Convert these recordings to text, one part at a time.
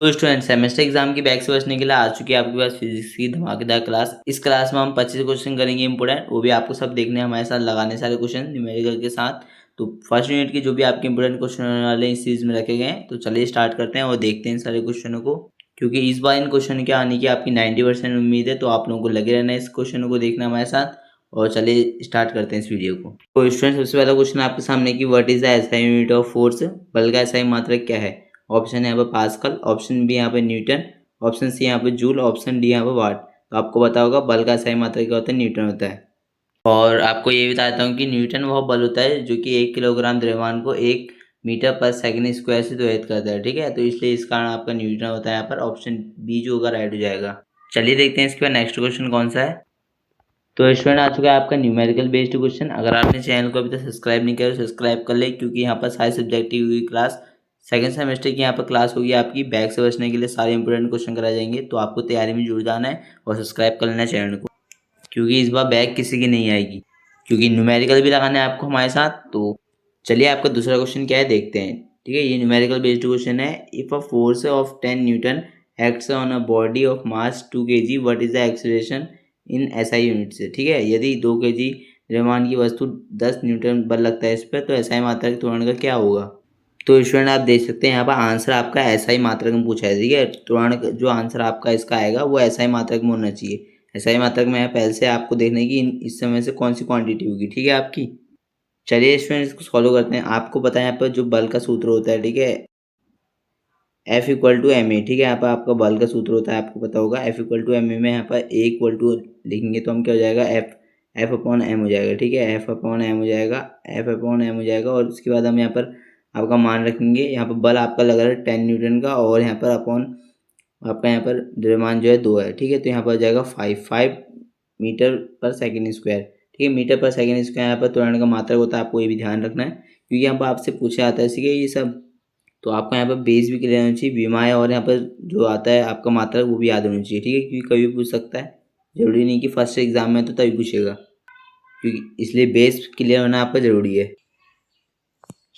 तो student semester exam की back से बचने के लिए आ चुकी है आपके पास फिजिक्स की धमाकेदार क्लास। इस क्लास में हम 25 क्वेश्चन करेंगे इंपोर्टेंट, वो भी आपको सब देखने हैं हमारे साथ, लगाने सारे क्वेश्चन न्यूमेरिकल के साथ। तो फर्स्ट यूनिट के जो भी आपके इंपोर्टेंट क्वेश्चन होने वाले हैं इस सीरीज में रखे गए हैं। तो चलिए स्टार्ट करते हैं और देखते हैं सारे क्वेश्चनों को, क्योंकि इस बार इन क्वेश्चन के आने की आपकी 90% उम्मीद है। तो आप लोगों को लगे रहना है इस क्वेश्चनों को देखना हमारे साथ। और चलिए स्टार्ट करते हैं इस वीडियो को। तो स्टूडेंट सबसे पहला क्वेश्चन आपके सामने कि what is the SI unit of force, बल का एसआई मात्रक क्या है। ऑप्शन है यहाँ पर पास्कल, ऑप्शन बी यहाँ पे न्यूटन, ऑप्शन सी यहाँ पे जूल, ऑप्शन डी यहाँ पे वाट। तो आपको पता होगा बल का सही मात्रक क्या होता है, न्यूटन होता है। और आपको ये बताता हूँ कि न्यूटन वह बल होता है जो कि 1 किलोग्राम द्रव्यमान को 1 मीटर पर सेकंड स्क्वायर से त्वरित करता है। ठीक है, तो इसलिए इस कारण आपका न्यूटन होता है यहाँ पर। ऑप्शन बी जो होगा राइट हो जाएगा। चलिए देखते हैं इसके बाद नेक्स्ट क्वेश्चन कौन सा है। तो स्टूडेंट आ चुका है आपका न्यूमेरिकल बेस्ड क्वेश्चन। अगर आपने चैनल को अभी तक सब्सक्राइब नहीं किया तो सब्सक्राइब कर ले, क्योंकि यहाँ पर सारे सब्जेक्ट की हुई क्लास सेकंड सेमेस्टर की यहाँ पर क्लास होगी आपकी। बैक से बचने के लिए सारे इंपोर्टेंट क्वेश्चन कराए जाएंगे। तो आपको तैयारी में जुड़ जाना है और सब्सक्राइब कर लेना चैनल को, क्योंकि इस बार बैक किसी की नहीं आएगी, क्योंकि न्यूमेरिकल भी लगाना है आपको हमारे साथ। तो चलिए आपका दूसरा क्वेश्चन क्या है देखते हैं। ठीक है, ये न्यूमेरिकल बेस्ड क्वेश्चन है। If a force of 10 Newton acts on a body of mass 2 kg, what is the acceleration in SI unit से। ठीक है, यदि 2 kg द्रव्यमान की वस्तु 10 न्यूटन बल लगता है इस पर, तो एसआई मात्रा के त्वरण का क्या होगा। तो स्टूडेंट आप देख सकते हैं यहाँ पर आंसर आपका एसआई मात्रक में पूछा है। ठीक है, त्वरण जो आंसर आपका इसका आएगा वो एसआई मात्रक में होना चाहिए। एसआई मात्रक में है पहले से आपको देखने की इस समय से कौन सी क्वांटिटी होगी। ठीक है आपकी। चलिए स्टूडेंट इसको सॉल्व करते हैं। आपको पता है यहाँ पर जो बल का सूत्र होता है, ठीक है, F=ma। ठीक है, यहाँ पर आपका बल का सूत्र होता है, आपको पता होगा F=ma में यहाँ पर A लिखेंगे तो हम क्या हो जाएगा, F/m हो जाएगा। ठीक है, F/m हो जाएगा, F/m हो जाएगा। और उसके बाद हम यहाँ पर आपका मान रखेंगे। यहाँ पर बल आपका लगा रहा है 10 न्यूटन का, और यहाँ पर अपॉन आपका यहाँ पर द्रव्यमान जो है 2 है। ठीक है, तो यहाँ पर हो जाएगा 5 मीटर पर सेकेंड स्क्वायर। ठीक है, मीटर पर सेकेंड स्क्वायर यहाँ पर त्वरण का मात्रक होता है। आपको ये भी ध्यान रखना है, क्योंकि यहाँ पर आपसे पूछा जाता है इसी के ये सब। तो आपको यहाँ पर बेस भी क्लियर होना चाहिए, विमाएँ, और यहाँ पर जो आता है आपका मात्रक वो भी याद होना चाहिए। ठीक है, क्योंकि कभी भी पूछ सकता है, जरूरी नहीं कि फर्स्ट एग्जाम में तो तभी पूछेगा, क्योंकि इसलिए बेस क्लियर होना आपका ज़रूरी है।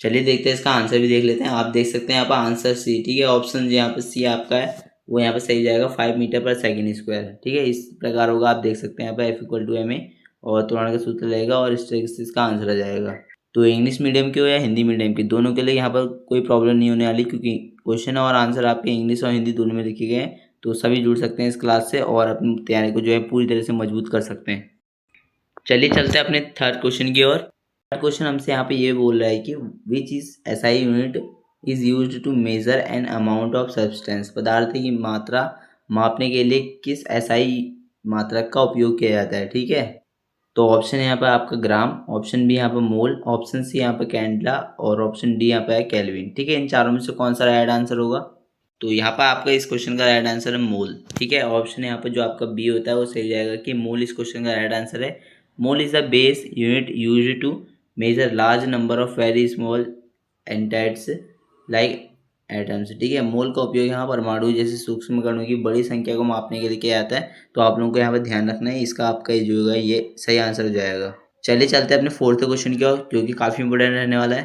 चलिए देखते हैं इसका आंसर भी देख लेते हैं। आप देख सकते हैं यहाँ पर आंसर सी। ठीक है, ऑप्शन जो यहाँ पर सी आपका है वो यहाँ पर सही जाएगा, 5 मीटर पर सेकेंड स्क्वायर। ठीक है, इस प्रकार होगा। आप देख सकते हैं यहाँ पर F=ma और त्वरण का सूत्र लगेगा, और इस तरीके से इसका आंसर आ जाएगा। तो इंग्लिश मीडियम के हो या हिंदी मीडियम के, दोनों के लिए यहाँ पर कोई प्रॉब्लम नहीं होने वाली, क्योंकि क्वेश्चन और आंसर आपके इंग्लिश और हिंदी दोनों में लिखे गए हैं। तो सभी जुड़ सकते हैं इस क्लास से और अपनी तैयारी को जो है पूरी तरह से मजबूत कर सकते हैं। चलिए चलते हैं अपने थर्ड क्वेश्चन की ओर। थर्ड क्वेश्चन हमसे यहाँ पे ये बोल रहा है कि which is SI unit is used to measure an amount of substance, पदार्थ की मात्रा मापने के लिए किस एसआई मात्रक का उपयोग किया जाता है। ठीक है, तो ऑप्शन है यहाँ पर आपका ग्राम, ऑप्शन बी यहाँ पर मोल, ऑप्शन सी यहाँ पर कैंडला, और ऑप्शन डी यहाँ पर है केल्विन। ठीक है, इन चारों में से कौन सा राइट आंसर होगा। तो यहाँ पर आपका इस क्वेश्चन का राइट आंसर है मोल। ठीक है, ऑप्शन यहाँ पर जो आपका बी होता है वो सही जाएगा कि मोल इस क्वेश्चन का राइट आंसर है। Mole is the base unit used to measure large number of very small entities like atoms. ठीक है, मोल का उपयोग यहाँ परमाणु जैसे सूक्ष्म कणों की बड़ी संख्या को मापने के लिए किया जाता है। तो आप लोगों को यहाँ पर ध्यान रखना है, इसका आपका जो होगा ये सही आंसर हो जाएगा। चलिए चलते हैं अपने फोर्थ क्वेश्चन की ओर, जो कि काफ़ी इंपोर्टेंट रहने वाला है।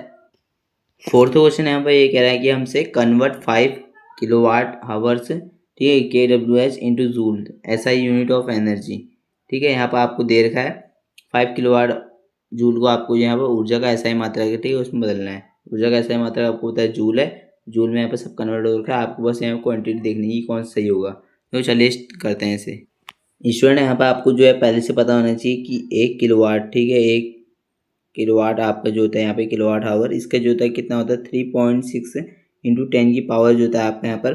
फोर्थ क्वेश्चन यहाँ पर ये कह रहा है कि हमसे कन्वर्ट 5 किलोवाट हावर्स, ठीक है, kWh into joule SI unit of energy. ठीक है, यहाँ पर आपको दे रखा है 5 किलोवाट जूल को आपको यहाँ पर ऊर्जा का एसआई मात्रा है, ठीक है, उसमें बदलना है। ऊर्जा का एसआई मात्रा आपको पता है जूल है, जूल में यहाँ पर सब कन्वर्ट हो रखा है। आपको बस यहाँ क्वांटिटी देखनी है कौन सा सही होगा। तो चलिए करते हैं इसे। स्टूडेंट यहाँ पर आपको जो है पहले से पता होना चाहिए कि 1 किलोवाट, ठीक है, 1 किलोवाट आपका जो होता है यहाँ पे किलोवाट आवर, इसका जो होता है कितना होता है 3.6 इंटू 10 की पावर जो होता है आपका यहाँ पर,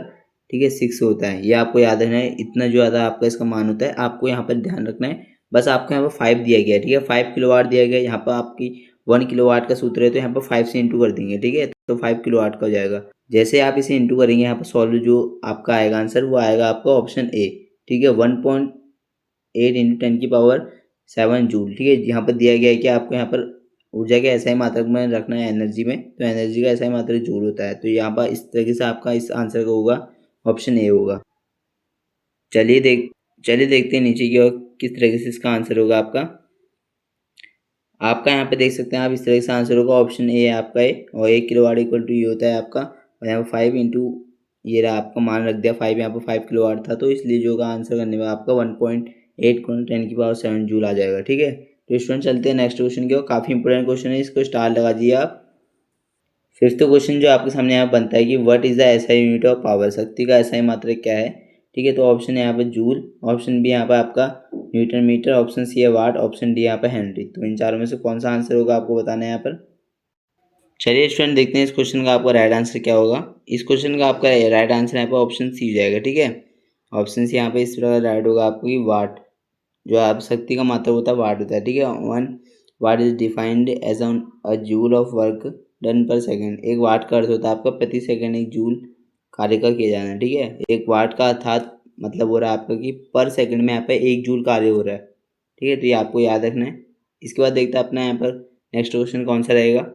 ठीक है, 6 होता है। ये आपको याद रखना है, इतना जो ज़्यादा आपका इसका मान होता है आपको यहाँ पर ध्यान रखना है। बस आपको यहाँ पर 5 दिया गया है, ठीक है, 5 किलोवाट दिया गया है। यहाँ पर आपकी 1 किलोवाट का सूत्र है, तो यहाँ पर 5 से इंटू कर देंगे। ठीक है, तो 5 किलोवाट का हो जाएगा। जैसे आप इसे इंटू करेंगे यहाँ पर सॉल्व जो आपका आएगा आंसर वो आएगा आपका ऑप्शन ए। ठीक है, 1.8 इंटू 10 की पावर 7 जूल। ठीक है, यहाँ पर दिया गया है कि आपको यहाँ पर ऊर्जा के एसआई मात्रक में रखना है एनर्जी में, तो एनर्जी का एसआई मात्रक जूल होता है। तो यहाँ पर इस तरीके से आपका इस आंसर का होगा ऑप्शन ए होगा। चलिए देखते हैं नीचे की ओर किस तरीके से इसका आंसर होगा आपका यहाँ पे देख सकते हैं आप, इस तरह से आंसर होगा ऑप्शन ए है आपका ए। और 1 किलोवाट इक्वल टू ये होता है आपका, और यहाँ पर 5 इंटू ये रहा आपका मान रख दिया 5, यहाँ पर 5 किलोवाट था, तो इसलिए जो होगा आंसर करने में आपका 1.8 × 10⁻7 जूल आ जाएगा। ठीक है, तो स्टूडेंट चलते हैं नेक्स्ट क्वेश्चन की ओर। काफ़ी इंपॉर्टेंट क्वेश्चन है, इसको स्टार लगा दिए आप। फिफ्थ क्वेश्चन जो आपके सामने यहाँ बनता है कि what is the SI unit of power, शक्ति का एसआई मात्रक क्या है। ठीक है, तो ऑप्शन है यहाँ पे जूल, ऑप्शन बी यहाँ पे आपका न्यूटन मीटर, ऑप्शन सी है वाट, ऑप्शन डी यहाँ पे हेनरी। तो इन चारों में से कौन सा आंसर होगा आपको बताना है यहाँ पर। चलिए स्टूडेंट देखते हैं इस क्वेश्चन का आपका राइट आंसर क्या होगा। इस क्वेश्चन का आपका राइट आंसर यहाँ पे ऑप्शन सी हो जाएगा। ठीक है, ऑप्शन सी यहाँ पे इस प्रकार राइट होगा आपको कि वाट, जो आप शक्ति का मात्रक होता है वाट होता है। ठीक है, 1 watt is defined as a joule of work done per second. एक वाट का अर्थ होता है आपका प्रति सेकेंड एक जूल कार्य का किया जाना है। ठीक है, एक वाट का अर्थात मतलब हो रहा है आपका कि पर सेकंड में यहाँ पे एक जूल कार्य हो रहा है। ठीक है, तो ये आपको याद रखना है। इसके बाद देखते हैं अपना यहाँ पर नेक्स्ट क्वेश्चन कौन सा रहेगा।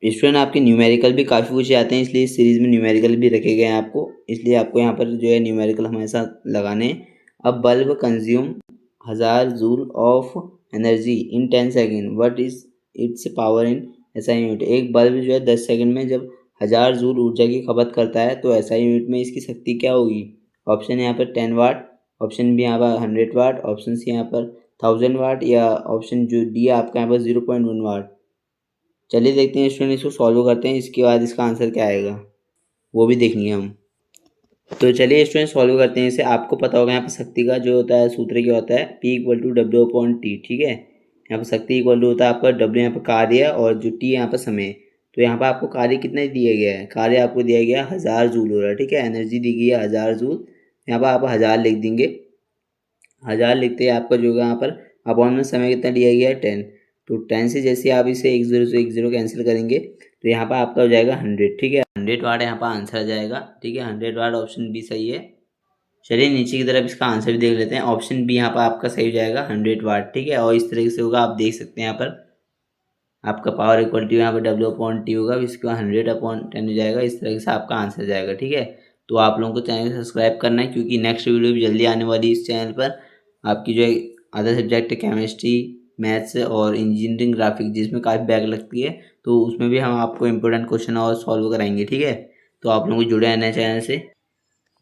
स्टूडेंट आपके न्यूमेरिकल भी काफ़ी पूछे जाते हैं, इसलिए इस सीरीज़ में न्यूमेरिकल भी रखे गए हैं आपको, इसलिए आपको यहाँ पर जो है न्यूमेरिकल हमेशा लगाने हैं। अब bulb consume 1000 joule of energy in 10 second, what is it's power in SI unit. एक बल्ब जो है 10 सेकंड में जब 1000 जूल ऊर्जा की खपत करता है, तो एसआई यूनिट में इसकी शक्ति क्या होगी। ऑप्शन यहाँ पर 10 वाट, ऑप्शन बी यहाँ पर 100 वाट, ऑप्शन सी यहाँ पर 1000 वाट, या ऑप्शन जो डी आपका यहाँ पर 0.1 वाट। चलिए देखते हैं स्टूडेंट, इसको सॉल्व करते हैं, इसके बाद इसका आंसर क्या आएगा वो भी देखेंगे हम। तो चलिए स्टूडेंट सॉल्व करते हैं इसे। आपको पता होगा यहाँ पर शक्ति का जो होता है सूत्र क्या होता है, P = W/T। ठीक है, यहाँ पर शक्ति इक्वल टू होता है आपका W यहाँ पर कार्य और जो T यहाँ पर समय। तो यहाँ पर आपको कार्य कितना दिया गया है, कार्य आपको दिया गया 1000 जूल हो रहा है। ठीक है, एनर्जी दी गई है 1000 जूल, यहाँ पर आप 1000 लिख देंगे। 1000 लिखते हैं आपका जो होगा यहाँ पर अपॉन में समय कितना दिया गया है 10। तो 10 से जैसे आप इसे 1 0 से 1 0 कैंसिल करेंगे तो यहाँ पर आपका हो जाएगा 100। ठीक है, 100 वाट यहाँ पर आंसर आ जाएगा। ठीक है, 100 वाट ऑप्शन बी सही है। चलिए नीचे की तरफ इसका आंसर भी देख लेते हैं। ऑप्शन बी यहाँ पर आपका सही हो जाएगा 100 वाट। ठीक है, और इस तरीके से होगा, आप देख सकते हैं यहाँ पर आपका पावर इक्वल टू यहाँ पर W/T होगा, इसके बाद 100/10 हो जाएगा। इस तरीके से आपका आंसर जाएगा। ठीक है, तो आप लोगों को चैनल को सब्सक्राइब करना है, क्योंकि नेक्स्ट वीडियो भी जल्दी आने वाली है इस चैनल पर। आपकी जो है अदर सब्जेक्ट केमिस्ट्री, मैथ्स और इंजीनियरिंग ग्राफिक जिसमें काफ़ी बैक लगती है, तो उसमें भी हम आपको इंपॉर्टेंट क्वेश्चन और सॉल्व कराएंगे। ठीक है, तो आप लोगों को जुड़े रहना है चैनल से।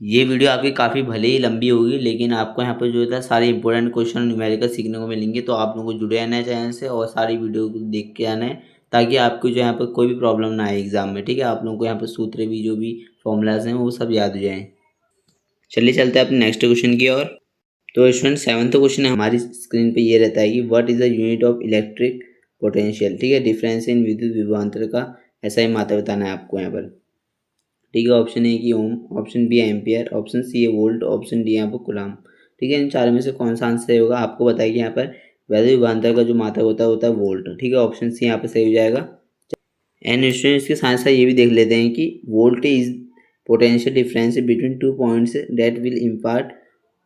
ये वीडियो आपकी काफ़ी भले ही लंबी होगी, लेकिन आपको यहाँ पर जो है सारे इंपॉर्टेंट क्वेश्चन न्यूमेरिकल सीखने को मिलेंगे। तो आप लोगों को जुड़े रहना है चैनल से और सारी वीडियो को देख के आना है, ताकि आपको जो यहाँ पर कोई भी प्रॉब्लम ना आए एग्जाम में। ठीक है, आप लोगों को यहाँ पर सूत्र भी जो भी फॉर्मूलाज हैं वो सब याद हो जाएँ। चलिए चलते हैं अपने नेक्स्ट क्वेश्चन की ओर। तो स्टूडेंट 7th क्वेश्चन हमारी स्क्रीन पे ये रहता है कि what is the unit of electric potential. ठीक है, डिफरेंस इन विद्युत विभवांतर का ऐसा ही मात्रा बताना है आपको यहाँ पर। ठीक है, ऑप्शन ए की ohm, option B ampere, option C है वोल्ट, ऑप्शन डी यहाँ पर कूलम। ठीक है, इन चारों में से कौन सा आंसर होगा आपको बताइए। यहाँ पर वैद्युत विभवांतर का जो मात्रा होता है वोल्ट। ठीक है, ऑप्शन सी यहाँ पर सही हो जाएगा। एंड स्टूडेंट इसके साथ साथ ये भी देख लेते हैं कि volt is potential difference between 2 points that will impart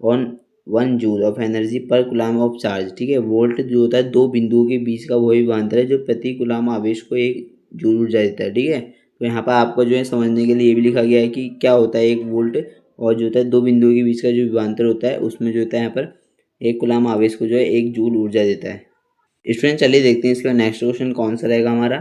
on 1 joule of energy पर कूलम ऑफ चार्ज। ठीक है, वोल्ट जो होता है दो बिंदुओं के बीच का वही विभवांतर है जो प्रति कूलम आवेश को 1 जूल ऊर्जा देता है। ठीक है, तो यहाँ पर आपको जो है समझने के लिए ये भी लिखा गया है कि क्या होता है 1 वोल्ट, और जो होता है दो बिंदुओं के बीच का जो विभवांतर होता है उसमें जो होता है यहाँ पर 1 कूलम आवेश को जो है 1 जूल ऊर्जा देता है। स्टूडेंट चलिए देखते हैं इसका नेक्स्ट क्वेश्चन कौन सा रहेगा हमारा।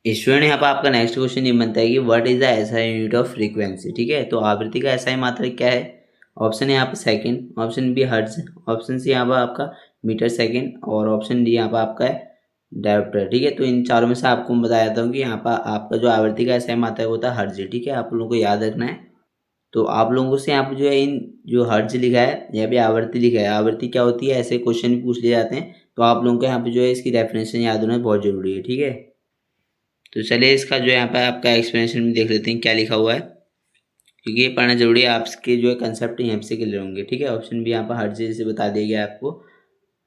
स्टूडेंट यहाँ पर आपका नेक्स्ट क्वेश्चन ये बनता है कि what is the SI unit of frequency. ठीक है, तो आवृत्ति का एसआई मात्रक क्या है। ऑप्शन है यहाँ पर second, option B hertz, option C यहाँ पर आपका मीटर सेकंड, और ऑप्शन डी यहाँ पर आपका है डायोप्टर। ठीक है, तो इन चारों में से आपको मैं बता देता हूँ कि यहाँ पर आपका जो आवृत्ति का एसआई मात्रक होता है हर्ट्ज। ठीक है, आप लोगों को याद रखना है। तो आप लोगों से यहाँ पर जो है इन जो हर्ट्ज लिखा है यहाँ पे आवृत्ति लिखा है, आवृत्ति क्या होती है ऐसे क्वेश्चन भी पूछ लिए जाते हैं, तो आप लोगों को यहाँ पे जो है इसकी डेफिनेशन याद होना बहुत जरूरी है। ठीक है, तो चलिए इसका जो यहाँ पर आपका एक्सप्लेनेशन भी देख लेते हैं क्या लिखा हुआ है, क्योंकि ये पढ़ना जरूरी है, आपके जो है कंसेप्ट यहाँ से क्लियर होंगे। ठीक है, ऑप्शन बी यहाँ पर हर्ट्ज जैसे बता दिया गया आपको।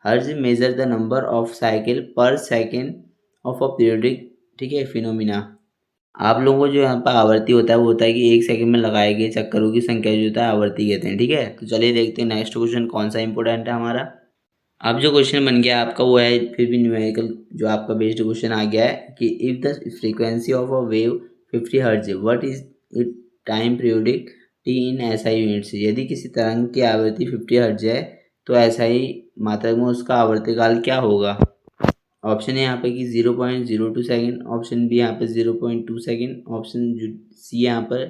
Hertz measure the number of cycle पर सेकेंड ऑफ अ पीरियडिक, ठीक है, फिनोमिना। आप लोगों को जो यहाँ पर आवर्ती होता है वो होता है कि 1 सेकंड में लगाए गए चक्करों की संख्या जो होता है आवर्ती कहते हैं। ठीक है, तो चलिए देखते हैं नेक्स्ट क्वेश्चन कौन सा इंपॉर्टेंट है हमारा। अब जो क्वेश्चन बन गया आपका वो है फिर भी न्यूमेरिकल जो आपका बेस्ड क्वेश्चन आ गया है कि if the frequency of a wave 50 hertz what is it time periodic T in SI units. यदि किसी तरंग की आवृत्ति 50 हर्ट्ज है तो एसआई मात्रक में उसका आवर्तकाल क्या होगा। ऑप्शन है यहाँ पे कि 0.02 सेकेंड, ऑप्शन बी यहाँ पे 0.2 सेकेंड, ऑप्शन सी यहाँ पर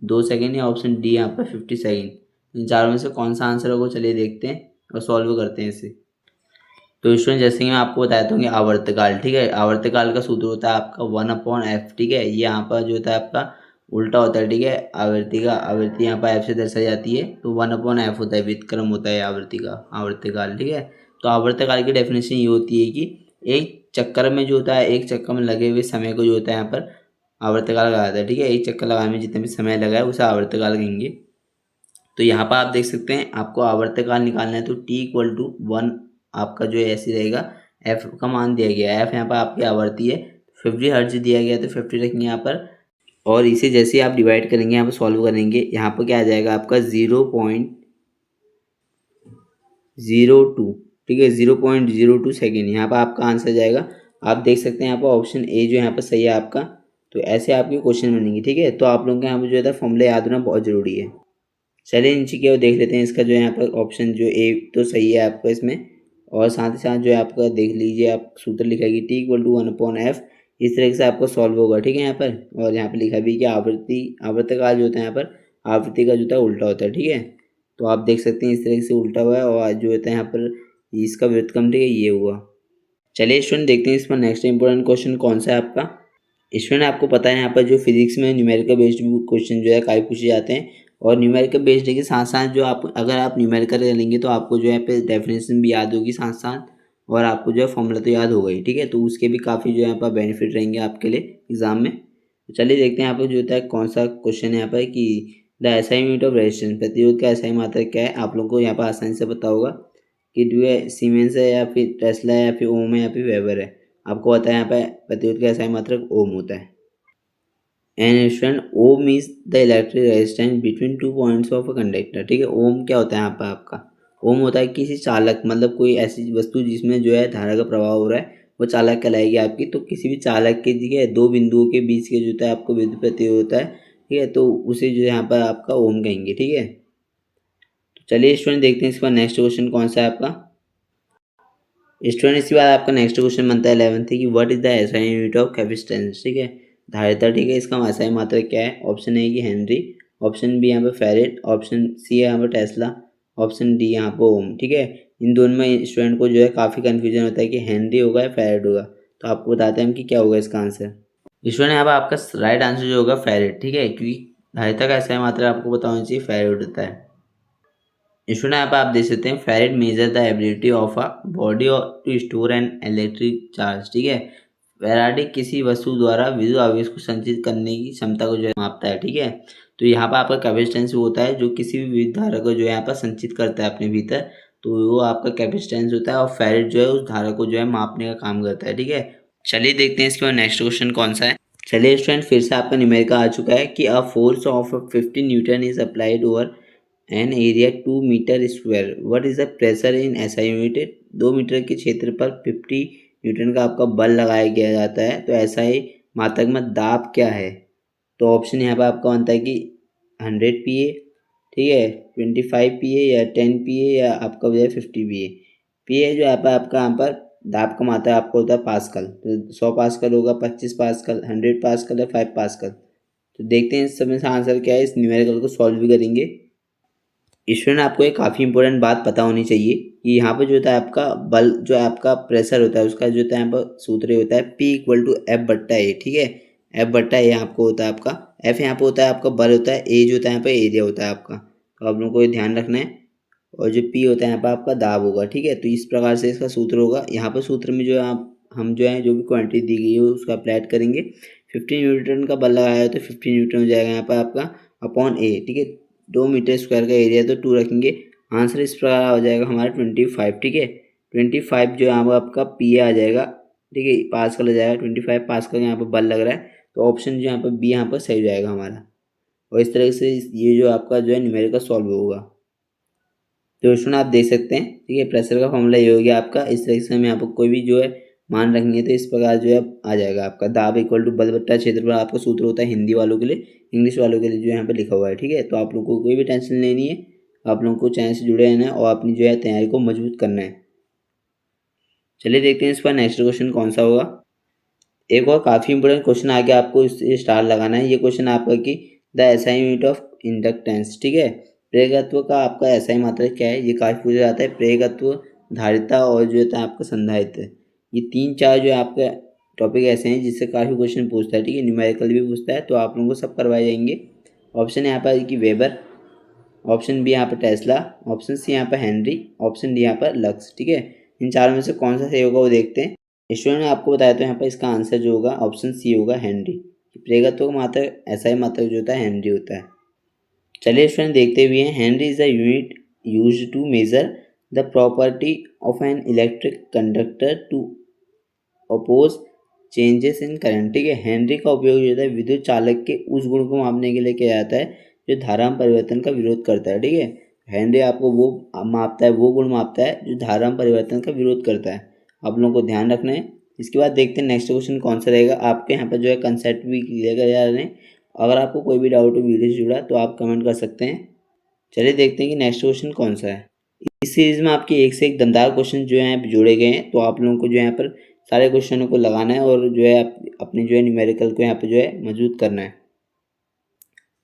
2 सेकेंड या ऑप्शन डी यहाँ पर 50 सेकेंड। इन चारों में से कौन सा आंसर होगा, चलिए देखते हैं और सॉल्व करते हैं इसे। तो स्टूडेंट जैसे कि मैं आपको बताया था कि आवर्तकाल, ठीक है, आवर्तकाल का सूत्र होता है आपका 1/f, ठीक है। ये यहाँ पर जो होता है आपका उल्टा होता है, ठीक है। आवर्ती का आवर्ती यहाँ पर एफ से दर्शाई जाती है, तो 1/f होता है, व्युत्क्रम होता है आवर्ती का आवर्तकाल, ठीक है। तो आवर्तकाल की डेफिनेशन ये होती है कि एक चक्कर में जो होता है, एक चक्कर में लगे हुए समय को जो होता है यहाँ पर आवर्तकाल कहा जाता है, ठीक है। एक चक्कर लगाने में जितने भी समय लगा है उसे आवर्तकाल कहेंगे। तो यहाँ पर आप देख सकते हैं, आपको आवर्तकाल निकालना है तो T=1 आपका जो है ऐसे रहेगा। एफ का मान दिया गया है, एफ यहाँ पर आपकी आवर्ती है, 50 हर्ट्ज दिया गया है, तो 50 रखेंगे यहाँ पर। और इसे जैसे ही आप डिवाइड करेंगे, यहाँ पर सॉल्व करेंगे, यहाँ पर क्या आ जाएगा आपका 0.02, ठीक है, 0.02 सेकेंड यहाँ पर आपका आंसर जाएगा। आप देख सकते हैं यहाँ पर ऑप्शन ए जो यहाँ पर सही है आपका। तो ऐसे आपके क्वेश्चन बनेंगे, ठीक है। तो आप लोगों को यहाँ पर जो है फॉर्मूला याद होना बहुत ज़रूरी है। चलिए नीचे की ओर देख लेते हैं, इसका जो है यहाँ पर ऑप्शन जो ए तो सही है आपका इसमें, और साथ ही साथ जो है आपका देख लीजिए, आप सूत्र लिखा है कि T=1/f। इस तरह से आपको सॉल्व होगा, ठीक है यहाँ पर। और यहाँ पर लिखा भी कि आवर्तकाल जो होता है यहाँ पर आवृत्ति का जो होता है उल्टा होता है, ठीक है। तो आप देख सकते हैं इस तरह से उल्टा हुआ है, और जो होता है यहाँ पर इसका व्युत्क्रम, ठीक है, ये हुआ। चलिए स्टूडेंट देखते हैं इस पर नेक्स्ट इंपॉर्टेंट क्वेश्चन कौन सा है आपका। स्टूडेंट आपको पता है यहाँ पर जो फिजिक्स में न्यूमेरिकल बेस्ड क्वेश्चन जो है काफ़ी पूछे जाते हैं, और न्यूमेरिकल बेस्ड के साथ साथ जो आप अगर आप न्यूमेरिकल लेंगे तो आपको जो है पे डेफिनेशन भी याद होगी साथ साथ, और आपको जो है फॉर्मूला तो याद होगा ही, ठीक है। तो उसके भी काफ़ी जो है यहाँ पर बेनिफिट रहेंगे आपके लिए एग्जाम में। तो चलिए देखते हैं यहाँ पर जो होता है कौन सा क्वेश्चन है यहाँ पर कि the SI unit of resistance, प्रतिरोध का एसआई मात्रक क्या है। आप लोगों को यहाँ पर आसानी से पता होगा कि जो है सीमेंस है या फिर टेस्ला है या फिर ओम है या फिर वेबर है। आपको पता है यहाँ पर प्रतिरोध का एसआई मात्रक ओम होता है। And student ohm is the electric resistance between 2 points of a conductor, ठीक है। ओम क्या होता है यहाँ पर आपका, ओम होता है किसी चालक, मतलब कोई ऐसी वस्तु जिसमें जो है धारा का प्रभाव हो रहा है वो चालक कहलाएगी आपकी। तो किसी भी चालक के, ठीक है, दो बिंदुओं के बीच के जो होता है आपको विद्युत प्रतिरोध होता है, ठीक है, तो उसे जो है यहाँ पर आपका ओम कहेंगे, ठीक है। तो चलिए स्टूडेंट देखते हैं इसका नेक्स्ट क्वेश्चन कौन सा है आपका। स्टूडेंट इसके बाद आपका नेक्स्ट क्वेश्चन बनता है 11th कि what is the SI unit of capacitance, ठीक है, धारिता, ठीक है। इसका एसआई मात्रक क्या है। ऑप्शन ए कि हेनरी, ऑप्शन बी यहाँ पे फेरेड, ऑप्शन सी है यहाँ पर टेस्ला, ऑप्शन डी यहाँ पर ओम, ठीक है। इन दोनों में स्टूडेंट को जो है काफ़ी कन्फ्यूजन होता है कि हेनरी होगा या फेरेड होगा। तो आपको बताते हैं हम कि क्या होगा इसका आंसर। स्टूडेंट यहाँ पर आपका राइट आंसर जो होगा फेरेड, ठीक है, क्योंकि धारिता का एसआई मात्रक आपको पता होना चाहिए फेरेड होता है। स्टूडेंट यहाँ पर आप देख सकते हैं farad measure the ability of a body to store an electric charge, ठीक है। फेराडे किसी वस्तु द्वारा विद्युत आवेश को संचित करने की क्षमता को जो है मापता है, ठीक है। तो यहाँ पर आपका कैपेसिटेंस वो होता है जो किसी भी विद्युत धारा को जो है यहाँ पर संचित करता है अपने भीतर, तो वो आपका कैपेसिटेंस होता है। और फेरेड जो है उस धारा को जो है मापने का काम करता है, ठीक है। चलिए देखते हैं इसके बाद नेक्स्ट क्वेश्चन कौन सा है। चलिए स्टूडेंट फिर से आपका न्यूमेरिकल आ चुका है कि a force of 50 newton is applied over an area 2 metre square, what is the pressure in SI unit. 2 metre के क्षेत्र पर 50 न्यूटन का आपका बल लगाया गया जाता है, तो ऐसा ही मात्रक में दाब क्या है। तो ऑप्शन यहाँ पर आपका बनता है कि 100 PA, ठीक है, 25 PA या 10 PA या आपका हो जाए 50 PA। PA जो है आपका यहाँ पर दाब का मात्रा आपको होता है पास्कल, तो 100 पास्कल होगा, 25 पास्कल, 100 पास्कल या 5 पास्कल। तो देखते हैं इस समय से आंसर क्या है, इस न्यूमेरिकल को सॉल्व भी करेंगे। स्टूडेंट आपको एक काफ़ी इंपॉर्टेंट बात पता होनी चाहिए कि यहाँ पर जो होता है आपका बल, जो है आपका प्रेशर होता है, उसका जो होता है यहाँ पर सूत्र होता है P=F/A, ठीक है। F/A आपको होता है आपका, F यहाँ पर होता है आपका बल होता है, A जो होता है यहाँ पर एरिया होता है आपका। तो आप लोगों को ये ध्यान रखना है। और जो P होता है यहाँ पर आपका दाब होगा, ठीक है। तो इस प्रकार से इसका सूत्र होगा। यहाँ पर सूत्र में जो है हम जो है जो भी क्वांटिटी दी गई है उसका अप्लाइड करेंगे। 50 न्यूटन का बल लगाया है तो 50 न्यूटन हो जाएगा यहाँ पर आपका अपॉन A, ठीक है। 2 मीटर स्क्वायर का एरिया तो 2 रखेंगे। आंसर इस प्रकार आ जाएगा हमारा 25, ठीक है। 25 जो यहाँ पर आपका PA आ जाएगा, ठीक है, पास्कल आ जाएगा। 25 पास्कल यहाँ पर बल लग रहा है, तो ऑप्शन जो यहाँ पर बी यहाँ पर सही हो जाएगा हमारा। और इस तरह से ये जो आपका जो है न्यूमेरिकल सॉल्व होगा। तो स्टूडेंट आप देख सकते हैं, ठीक है, प्रेशर का फॉर्मूला ये हो गया आपका। इस तरह से हम यहाँ पर कोई भी जो है मान रखेंगे तो इस प्रकार जो है आ जाएगा आपका दाब इक्वल टू बल बट्टा क्षेत्रफल। आपका सूत्र होता है हिंदी वालों के लिए, इंग्लिश वालों के लिए जो यहाँ पे लिखा हुआ है, ठीक है। तो आप लोगों को कोई भी टेंशन लेनी है, आप लोगों को चैनल से जुड़े रहना है और अपनी जो है तैयारी को मजबूत करना है। चलिए देखते हैं इस पर नेक्स्ट क्वेश्चन कौन सा होगा। एक और काफ़ी इंपॉर्टेंट क्वेश्चन आ गया, आपको इस स्टार लगाना है। ये क्वेश्चन आपका कि the SI unit of inductance, ठीक है। प्रेरकत्व का आपका एसआई मात्रक क्या है, ये काफ़ी पूछा जाता है। प्रेरकत्व, धारिता और जो होता है आपका संधारित्र, ये 3-4 जो है आपका टॉपिक ऐसे हैं जिससे काफ़ी क्वेश्चन पूछता है, ठीक है। न्यूमेरिकल भी पूछता है, तो आप लोगों को सब करवाए जाएंगे। ऑप्शन यहाँ पर कि वेबर, ऑप्शन बी यहाँ पर टेस्ला, ऑप्शन सी यहाँ पर हेनरी, ऑप्शन डी यहाँ पर लक्स, ठीक है। इन चारों में से कौन सा सही होगा वो देखते हैं। स्टूडेंट ने आपको बताया तो यहाँ पर इसका आंसर जो होगा ऑप्शन सी होगा, हेनरी। प्रेरकत्व का मात्रक एसआई मात्रक जो होता है हेनरी होता है। चलिए स्टूडेंट देखते हुए हैं। Henry is the unit used to measure the property of an electric conductor to oppose changes in current, ठीक है। हेनरी का उपयोग जो होता है विद्युत चालक के उस गुण को मापने के लिए किया जाता है जो धारा में परिवर्तन का विरोध करता है, ठीक है। हेनरी आपको वो मापता है, वो गुण मापता है जो धारा में परिवर्तन का विरोध करता है। आप लोगों को ध्यान रखना है। इसके बाद देखते हैं नेक्स्ट क्वेश्चन कौन सा रहेगा। आपके यहाँ पर जो है कंसेप्ट भी क्लियर कर जा रहे हैं। अगर आपको कोई भी डाउट हो वीडियो से जुड़ा तो आप कमेंट कर सकते हैं। चलिए देखते हैं कि नेक्स्ट क्वेश्चन कौन सा है। इस सीरीज में आपके एक से एक दमदार क्वेश्चन जो हैं जोड़े गए हैं, तो आप लोगों को जो है यहाँ पर सारे क्वेश्चनों को लगाना है और जो है आप अपने जो है न्यूमेरिकल को यहाँ पे जो है मजबूत करना है।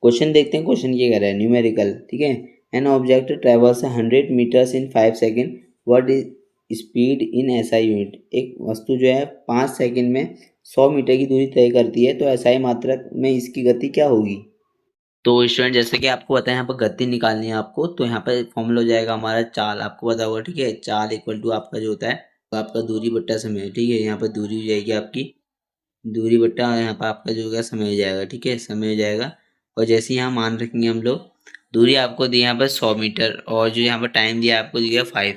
क्वेश्चन देखते हैं, क्वेश्चन ये कह रहा है न्यूमेरिकल, ठीक है। An object travels 100 metres in 5 second, what is speed in SI unit. एक वस्तु जो है 5 सेकेंड में 100 मीटर की दूरी तय करती है, तो एसआई मात्रक में इसकी गति क्या होगी। तो स्टूडेंट जैसे कि आपको पता है यहाँ पर गति निकालनी है आपको, तो यहाँ पर फॉर्मूला हो जाएगा हमारा चाल, आपको पता होगा, ठीक है। चाल इक्वल टू आपका जो होता है तो आपका दूरी बट्टा समय, ठीक है। यहाँ पर दूरी हो जाएगी आपकी, दूरी बट्टा यहाँ पर आपका जो होगा समय हो जाएगा, ठीक है, समय हो जाएगा। और जैसे यहाँ मान रखेंगे हम लोग, दूरी आपको दी यहाँ पर 100 मीटर और जो यहाँ पर टाइम दिया आपको दिया 5,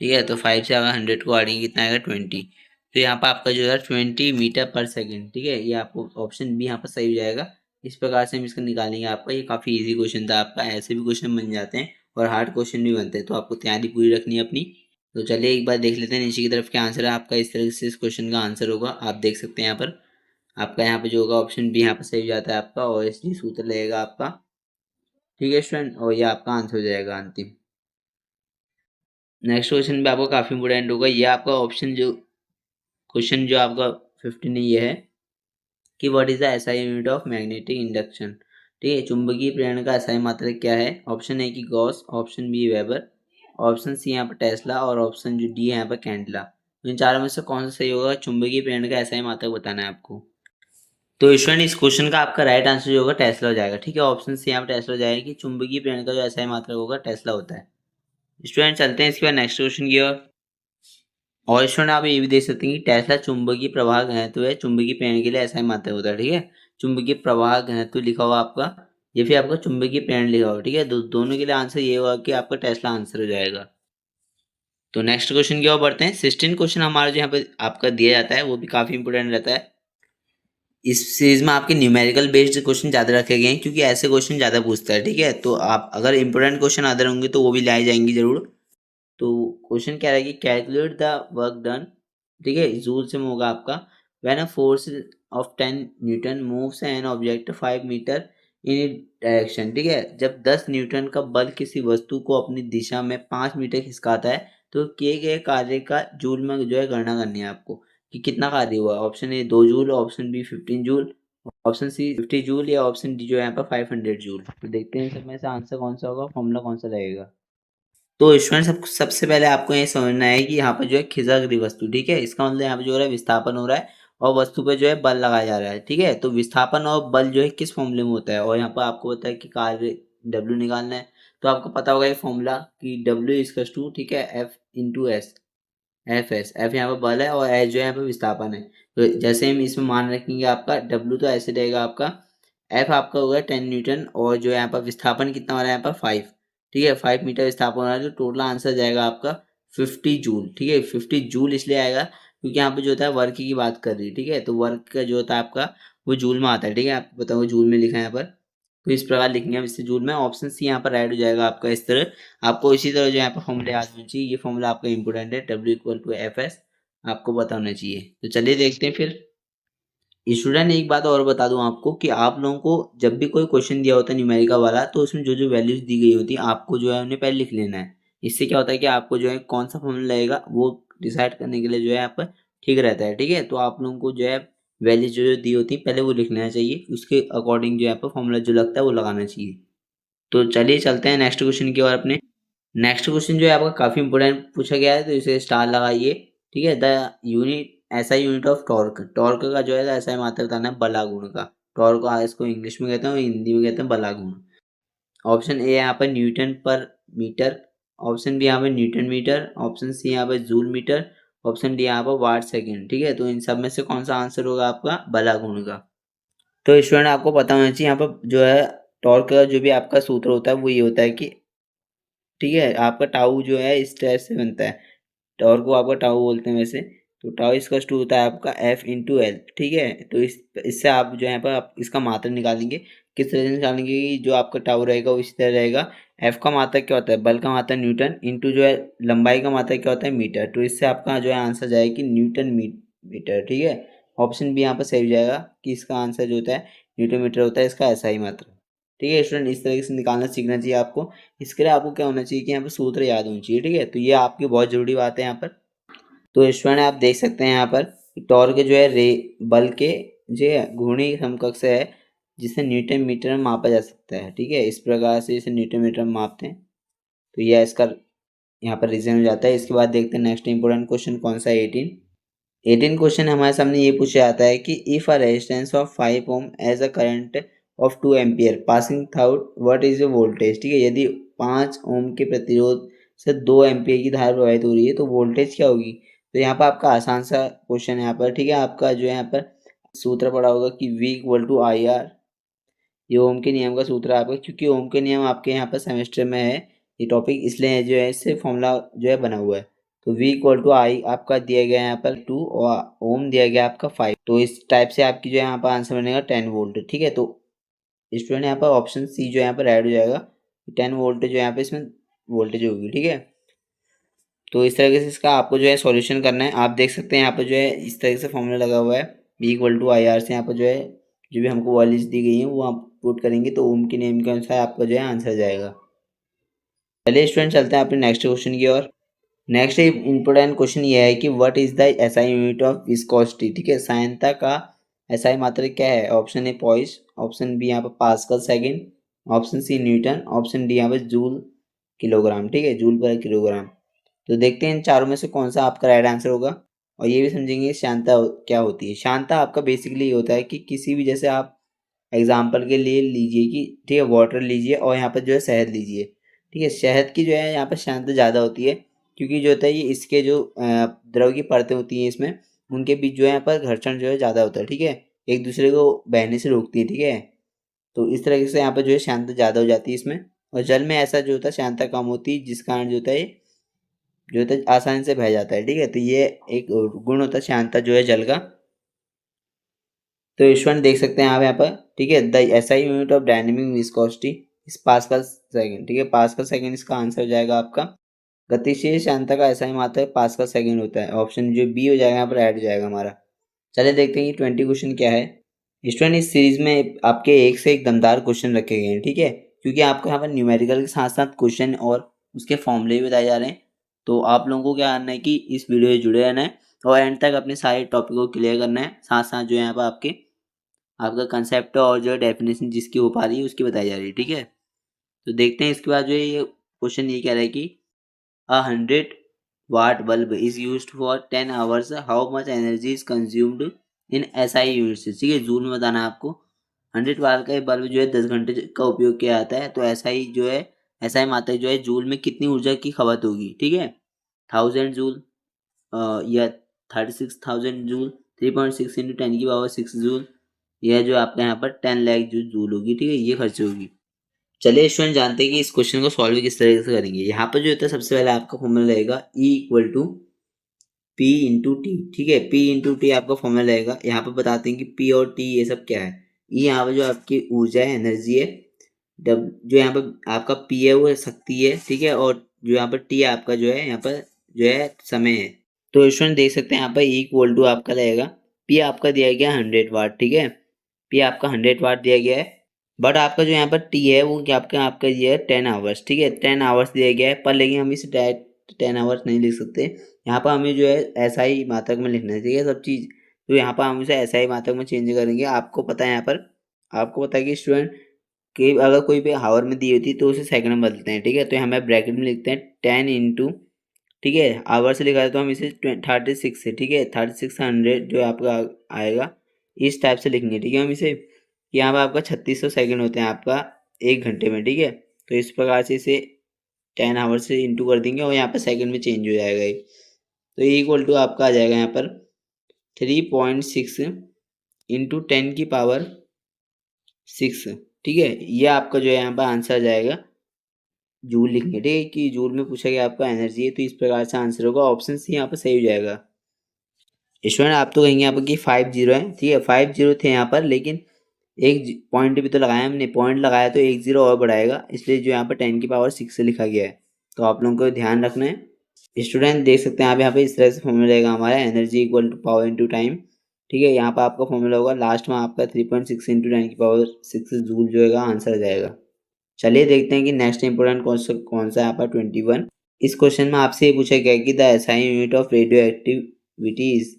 ठीक है। तो 5 से अगर 100 को काटेंगे कितना आएगा 20, तो यहाँ पर आपका जो है 20 मीटर पर सेकेंड, ठीक है। ये आपको ऑप्शन बी यहाँ पर सही हो जाएगा। इस प्रकार से हम इसका निकालेंगे आपका। ये काफ़ी इजी क्वेश्चन था आपका, ऐसे भी क्वेश्चन बन जाते हैं और हार्ड क्वेश्चन भी बनते हैं, तो आपको तैयारी पूरी रखनी है अपनी। तो चलिए एक बार देख लेते हैं नीचे की तरफ क्या आंसर है आपका। इस तरह से इस क्वेश्चन का आंसर होगा, आप देख सकते हैं यहाँ पर। आपका यहाँ पे जो होगा ऑप्शन बी यहाँ पर सही हो जाता है आपका, और एस डी सूत्र लगेगा आपका, ठीक है स्टूडेंट, और ये आपका आंसर हो जाएगा अंतिम। नेक्स्ट क्वेश्चन भी आपको काफ़ी इंपोर्टेंट होगा। ये आपका ऑप्शन जो क्वेश्चन जो आपका 15 है ये है कि what is the SI unit of magnetic induction, ठीक है। चुंबकीय प्रेरण का एसआई मात्रक क्या है। ऑप्शन ए की gauss, option B weber, option C यहाँ पर टेस्ला और ऑप्शन जो डी है यहाँ पर कैंडला। तो इन चारों में से कौन सा सही होगा। चुंबकीय प्रेरण का एसआई मात्रक बताना है आपको। तो स्टूडेंट इस क्वेश्चन का आपका राइट आंसर जो होगा टेस्ला हो जाएगा, ठीक है। ऑप्शन सी यहाँ पर टेस्ला हो जाएगा कि चुंबकीय प्रेरण का जो एसआई मात्रक होगा टेस्ला होता है। स्टूडेंट चलते हैं इसके बाद नेक्स्ट क्वेश्चन की ओर। और स्टूडेंट आप ये भी देख सकते हैं कि टेस्ला चुंबकीय प्रवाह घनत्व है, चुंबकीय प्रेरण के लिए ऐसा ही मात्रक होता है, ठीक है। चुंबकीय प्रवाह घनत्व लिखा हुआ आपका, ये फिर आपका चुंबकीय प्रेरण लिखा हुआ, ठीक है। दोनों के लिए आंसर ये होगा कि आपका टेस्ला आंसर हो जाएगा। तो नेक्स्ट क्वेश्चन की ओर बढ़ते हैं। 16 क्वेश्चन हमारा जो यहाँ पे आपका दिया जाता है वो भी काफी इंपोर्टेंट रहता है। इस सीरीज में आपके न्यूमेरिकल बेस्ड क्वेश्चन ज़्यादा रखे गए हैं क्योंकि ऐसे क्वेश्चन ज़्यादा पूछता है, ठीक है। तो आप अगर इंपोर्टेंट क्वेश्चन अदर होंगे तो वो भी लाए जाएंगे जरूर। तो क्वेश्चन क्या रहेगी, कैलकुलेट द वर्क डन, ठीक है, जूल से होगा आपका। When a force of 10 newton moves an object 5 metre in direction, ठीक है। जब 10 न्यूटन का बल किसी वस्तु को अपनी दिशा में 5 मीटर खिसकाता है तो किए गए कार्य का जूल में जो है गणना करनी है आपको कि कितना कार्य हुआ। Option A 2 joule, option B 15 joule, option C 50 joule या ऑप्शन डी जो है यहाँ पर 500 जूल। तो देखते हैं सब में से आंसर कौन सा होगा, फॉर्मूला कौन सा रहेगा। तो स्टूडेंट सबसे पहले आपको ये समझना है कि यहाँ पर जो है खिसक रही वस्तु, ठीक है। इसका मतलब यहाँ पे जो हो रहा है विस्थापन हो रहा है और वस्तु पे जो है बल लगाया जा रहा है, ठीक है। तो विस्थापन और बल जो है किस फॉर्मूले में होता है, और यहाँ पर आपको होता है कि कार्य W निकालना है। तो आपको पता होगा ये फॉर्मूला कि W इक्वल्स टू, ठीक है, F into S, F S, F यहाँ पर बल है और एच जो है यहाँ पर विस्थापन है। तो जैसे हम इसमें मान रखेंगे आपका W, तो ऐसे रहेगा आपका एफ आपका होगा 10 न्यूटन और जो यहाँ पर विस्थापन कितना हो रहा है यहाँ पर 5, ठीक है, 5 मीटर विस्थापन हो रहा है। तो टोटल आंसर जाएगा आपका 50 जूल, ठीक है। 50 जूल इसलिए आएगा क्योंकि यहाँ पे जो होता है वर्क की बात कर रही है, ठीक है। तो वर्क का जो होता है आपका वो जूल में आता है, ठीक है। आपको बताओ जूल में लिखा है यहाँ पर, तो इस प्रकार लिखेंगे हम इससे जूल में। ऑप्शन सी यहाँ पर राइट हो जाएगा आपका इस तरह। आपको इसी तरह जो यहाँ पर फॉर्मूले याद होना चाहिए। ये फॉर्मूला आपका इंपोर्टेंट है, W equal to F S आपको पता होना चाहिए। तो चलिए देखते हैं फिर। स्टूडेंट एक बात और बता दूं आपको कि आप लोगों को जब भी कोई क्वेश्चन दिया होता है न्यूमेरिकल वाला, तो उसमें जो जो वैल्यूज दी गई होती है आपको जो है उन्हें पहले लिख लेना है। इससे क्या होता है कि आपको जो है कौन सा फॉर्मूला लगेगा वो डिसाइड करने के लिए जो है आप ठीक रहता है, ठीक है। तो आप लोगों को जो है वैल्यू जो दी होती है पहले वो लिख लेना चाहिए, उसके अकॉर्डिंग जो यहाँ पर फॉर्मूला जो लगता है वो लगाना चाहिए। तो चलिए चलते हैं नेक्स्ट क्वेश्चन की ओर अपने। नेक्स्ट क्वेश्चन जो है आपका काफ़ी इंपॉर्टेंट पूछा गया है, तो इसे स्टार लगाइए। ठीक है, the unit SI unit of torque, torque का जो है एसआई मात्रक बताना है बलागुण का। टॉर्क इसको इंग्लिश में कहते हैं और हिंदी में कहते हैं बलागुण। ऑप्शन ए यहाँ पर न्यूटन पर मीटर, ऑप्शन बी यहाँ पर न्यूटन मीटर, ऑप्शन सी यहाँ पर जूल मीटर, ऑप्शन डी यहाँ पर वाट सेकेंड। ठीक है, तो इन सब में से कौन सा आंसर होगा आपका बलागुण का। तो स्टूडेंट आपको पता होना चाहिए यहाँ पर जो है टॉर्क का जो भी आपका सूत्र होता है वो ये होता है कि, ठीक है, आपका टाउ जो है इस टाइप से बनता है। टावर को आपका टाउ बोलते हैं वैसे। तो टाउ इसका टू होता है आपका एफ इंटू एल। ठीक है, तो इससे आप जो है पर आप इसका मात्रक निकालेंगे। किस तरह से निकालेंगे कि जो आपका टाउ रहेगा वो इसी तरह रहेगा। एफ का मात्रक क्या होता है, बल का मात्रक न्यूटन, इंटू जो है लंबाई का मात्रक क्या होता है मीटर। तो इससे आपका जो है आंसर जाएगा कि न्यूटन मीटर। ठीक है, ऑप्शन बी यहाँ पर सही हो जाएगा कि इसका आंसर जो होता है न्यूटन मीटर होता है, इसका ऐसा ही मात्रक। ठीक है स्टूडेंट, इस तरीके से निकालना सीखना चाहिए आपको। इसके लिए आपको क्या होना चाहिए कि यहाँ पर सूत्र याद होनी चाहिए। ठीक है, तो ये आपकी बहुत जरूरी बात है यहाँ पर। तो स्टूडेंट आप देख सकते हैं यहाँ पर टॉर्क जो है रे बल के जो है घूर्णी समकक्ष है, जिसे न्यूटन मीटर में मापा जा सकता है। ठीक है, इस प्रकार से इसे न्यूटन मीटर में मापते हैं। तो यह इसका यहाँ पर रीजन हो जाता है। इसके बाद देखते हैं नेक्स्ट इंपोर्टेंट क्वेश्चन कौन सा है। 18 क्वेश्चन हमारे सामने ये पूछा जाता है कि if a resistance of 5 ohm as a current of 2 ampere passing through what is the voltage. ठीक है, यदि 5 ओम के प्रतिरोध से 2 एम्पियर की धारा प्रवाहित हो रही है तो वोल्टेज क्या होगी। तो यहाँ पर आपका आसान सा क्वेश्चन है यहाँ पर। ठीक है, आपका जो है यहाँ पर सूत्र पड़ा होगा कि V equal to I R. ये ओम के नियम का सूत्र है आपका, क्योंकि ओम के नियम आपके यहाँ पर सेमेस्टर में है ये टॉपिक, इसलिए जो है इससे फॉर्मूला जो है बना हुआ है। तो V इक्वल टू आई आपका दिया गया है यहाँ पर 2 और ओम दिया गया आपका 5। तो इस टाइप से आपकी जो है यहाँ पर आंसर बनेगा 10 वोल्ट। ठीक है, तो स्टूडेंट यहाँ पर ऑप्शन सी जो यहाँ पर ऐड हो जाएगा, 10 वोल्ट जो यहाँ पे इसमें वोल्टेज होगी। ठीक है, तो इस तरीके से इसका आपको जो है सॉल्यूशन करना है। आप देख सकते हैं यहाँ पर जो है इस तरीके से फॉर्मूला लगा हुआ है V equal to I R से। यहाँ पर जो है जो भी हमको वैल्यूज दी गई हैं वो आप पुट करेंगे तो ओम के नियम के अनुसार आपका जो है आंसर जाएगा। चलिए स्टूडेंट चलते हैं अपने नेक्स्ट क्वेश्चन की ओर। नेक्स्ट इंपोर्टेंट क्वेश्चन ये है कि what is the SI unit of viscosity. ठीक है, सांद्रता का एसआई मात्रक क्या है। Option A poise, option B यहाँ पर pascal second, option C newton, option D यहाँ पर जूल किलोग्राम। ठीक है, जूल पर किलोग्राम। तो देखते हैं इन चारों में से कौन सा आपका राइट आंसर होगा, और ये भी समझेंगे शांता क्या होती है। शांता आपका बेसिकली ये होता है कि किसी भी, जैसे आप एग्जाम्पल के लिए लीजिए कि ठीक है वाटर लीजिए और यहाँ पर जो है शहद लीजिए। ठीक है, शहद की जो है यहाँ पर शांता ज़्यादा होती है, क्योंकि जो होता है ये इसके जो द्रव की परतें होती हैं इसमें, उनके बीच जो है यहाँ पर घर्षण जो है ज़्यादा होता है। ठीक है, एक दूसरे को बहने से रोकती है। ठीक है, तो इस तरीके से यहाँ पर जो है शांता ज़्यादा हो जाती है इसमें। और जल में ऐसा जो होता है शांता कम होती है, जिस कारण जो होता है जो होता है आसानी से बह जाता है। ठीक है, तो ये एक गुण होता है शांता जो है जल का। तो स्टूडेंट देख सकते हैं आप यहाँ पर। ठीक है, the SI unit of dynamic viscosity इस पास्कल सेकंड। ठीक है, पास्कल सेकंड इसका आंसर हो जाएगा आपका। गतिशील शांता का एसआई मात्रक पास्कल सेकंड होता है। ऑप्शन जो बी हो जाएगा यहाँ पर ऐड हो जाएगा हमारा। चलिए देखते हैं कि 20 क्वेश्चन क्या है। स्टूडेंट इस सीरीज में आपके एक से एक दमदार क्वेश्चन रखे गए हैं। ठीक है, क्योंकि आपको यहाँ पर न्यूमेरिकल के साथ साथ क्वेश्चन और उसके फॉर्मूले भी बताए जा रहे हैं। तो आप लोगों को क्या करना है कि इस वीडियो से जुड़े रहना है और एंड तक अपने सारे टॉपिक को क्लियर करना है। साथ साथ जो है यहाँ पर आपका कंसेप्ट और जो डेफिनेशन जिसकी हो पा रही है उसकी बताई जा रही है। ठीक है, तो देखते हैं इसके बाद जो है ये क्वेश्चन ये कह रहा है कि 100 watt bulb is used for 10 hours, how much energy is consumed in SI units। ठीक है, जूल में बताना है आपको। 100 वाट का बल्ब जो है 10 घंटे का उपयोग किया जाता है, तो SI जो है SI मात्रक जो है जूल में कितनी ऊर्जा की खपत होगी। ठीक है, 1000 जूल या 36,000 जूल, 3.6 इंटू 10 की पावर 6 जूल, यह जो आपका यहाँ पर 10 लाख जो जूल होगी। ठीक है, ये खर्च होगी। चलिए स्टूडेंट जानते हैं कि इस क्वेश्चन को सॉल्व किस तरीके से करेंगे। यहाँ पर जो होता है सबसे पहले आपका फॉर्मूला रहेगा E equal to P into T. ठीक है, P इंटू टी आपका फॉर्मूला रहेगा। यहाँ पर बताते हैं कि P और T ये सब क्या है। E यहाँ पर जो आपकी ऊर्जा है, एनर्जी है। जो यहाँ पर आपका P है वो शक्ति है। ठीक है, और जो यहाँ पर T आपका जो है यहाँ पर जो है समय है। तो स्टूडेंट देख सकते हैं यहाँ पर E इक्वल टू आपका रहेगा, P आपका दिया गया 100 वाट। ठीक है, P आपका 100 वाट दिया गया है, बट आपका जो यहाँ पर टी है वो क्या आपका आपका ये है 10 आवर्स। ठीक है, 10 आवर्स दिया गया है, पर लेकिन हम इसे डायरेक्ट 10 आवर्स नहीं लिख सकते। यहाँ पर हमें जो है ऐसा ही मात्रक में लिखना चाहिए सब चीज़। तो यहाँ पर हम उसे SI मात्रक में चेंज करेंगे। आपको पता है यहाँ पर, आपको पता है कि स्टूडेंट कि अगर कोई भी हावर में दी होती है तो उसे सेकंड में बदलते हैं, ठीक है। तो हमें ब्रैकेट में लिखते हैं 10 इंटू, ठीक है, आवर से लिखा है तो हम इसे 36 से, ठीक है, 3600 जो आपका आएगा इस टाइप से लिखेंगे, ठीक है। हम इसे यहाँ पर आपका 3600 सेकंड होते हैं आपका 1 घंटे में, ठीक है। तो इस प्रकार से इसे 10 आवर से इंटू कर देंगे और यहाँ पर सेकंड में चेंज हो जाएगा ये। तो ये इक्वल टू आपका आ जाएगा यहाँ पर 3.6 इंटू 10⁻6, ठीक है। ये आपका जो है यहाँ पर आंसर आ जाएगा, जूल लिखेंगे, ठीक है, कि जूल में पूछा गया आपका एनर्जी है, तो इस प्रकार से आंसर होगा। ऑप्शन सी यहाँ पर सही हो जाएगा। स्टूडेंट आप तो कहेंगे यहाँ पर कि 5 0 है, ठीक है, 5 0 थे यहाँ पर, लेकिन एक पॉइंट भी तो लगाया हमने, पॉइंट लगाया तो 1 0 और बढ़ाएगा, इसलिए जो यहाँ पर 10⁻6 से लिखा गया है। तो आप लोगों को ध्यान रखना है। स्टूडेंट देख सकते हैं आप यहाँ पे इस तरह से फॉर्मूला रहेगा हमारा, energy equal to power into time, ठीक है। यहाँ पर आपका फॉर्मूला होगा लास्ट में आपका 3.6 इंटू 10⁻6 जूल जो है आंसर आ जाएगा। चलिए देखते हैं कि नेक्स्ट इंपोर्टेंट कौन सा है यहाँ पर 21। इस क्वेश्चन में आपसे ये पूछा गया कि the SI unit of radioactivity is,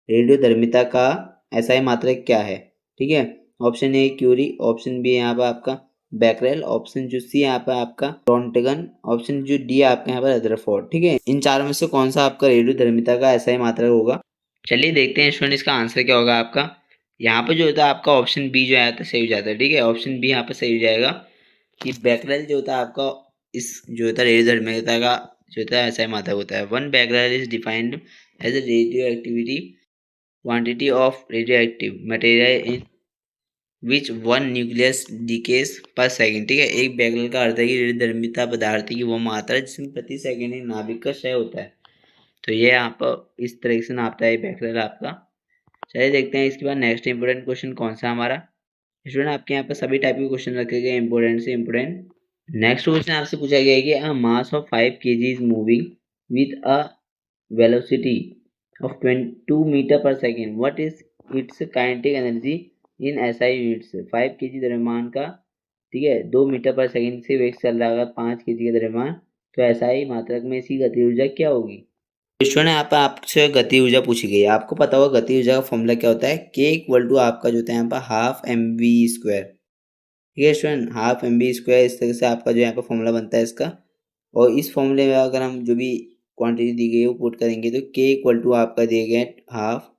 रेडियोधर्मिता का एसआई मात्रक क्या है, ठीक है। Option A curie, option B यहाँ पर आपका बैकरेल, ऑप्शन जो सी यहाँ पर आपका रॉन्टगन, ऑप्शन जो डी आपका यहाँ पर रदरफोर्ड, ठीक है। इन चारों में से कौन सा आपका रेडियोधर्मिता का एसआई मात्रक होगा। चलिए देखते हैं स्टूडेंट इसका आंसर क्या होगा आपका। यहाँ पर जो होता है आपका ऑप्शन बी जो है सही हो जाता है, ठीक है। ऑप्शन बी यहाँ पर सही हो जाएगा कि बैकरेल जो होता है आपका इस जो होता है रेडियोधर्मिता का जो होता है एसआई मात्रक होता है। One becquerel is defined as a radioactivity quantity of radioactive material in which one nucleus decays per second, ठीक है। एक बैकरेल का अर्थ है कि रेडियोधर्मिता पदार्थ की वो मात्रा जिसमें प्रति सेकंड एक नाभिक का क्षय होता है। तो ये यहाँ पर इस तरह से नापता है बैकरेल आपका। चलिए देखते हैं इसके बाद नेक्स्ट इंपोर्टेंट क्वेश्चन कौन सा हमारा। स्टूडेंट आपके यहाँ पर सभी टाइप के क्वेश्चन रखे गए इंपोर्टेंट से इंपोर्टेंट। नेक्स्ट क्वेश्चन आपसे पूछा गया है कि a mass of 5 kg is moving with a velocity of 2 meter per second. What is its kinetic energy in SI units? 5 kg द्रव्यमान का, ठीक है, 2 मीटर पर सेकंड से वेग चल रहा है 5 kg का द्रव्यमान, तो SI मात्रक में इसकी गति ऊर्जा क्या होगी। क्वेश्चन है यहाँ पर आपसे गति ऊर्जा पूछी गई है। आपको पता होगा गति ऊर्जा का फॉर्मूला क्या होता है, K इक्वल टू आपका जो होता है यहाँ पर हाफ mv², ठीक है स्टूडेंट, हाफ mv²। इस तरह से आपका जो यहाँ पर फॉर्मूला बनता है इसका। और इस फॉर्मूले में अगर हम जो भी क्वांटिटी दी गई है वो पुट करेंगे तो K इक्वल टू आपका दिया गया है हाफ,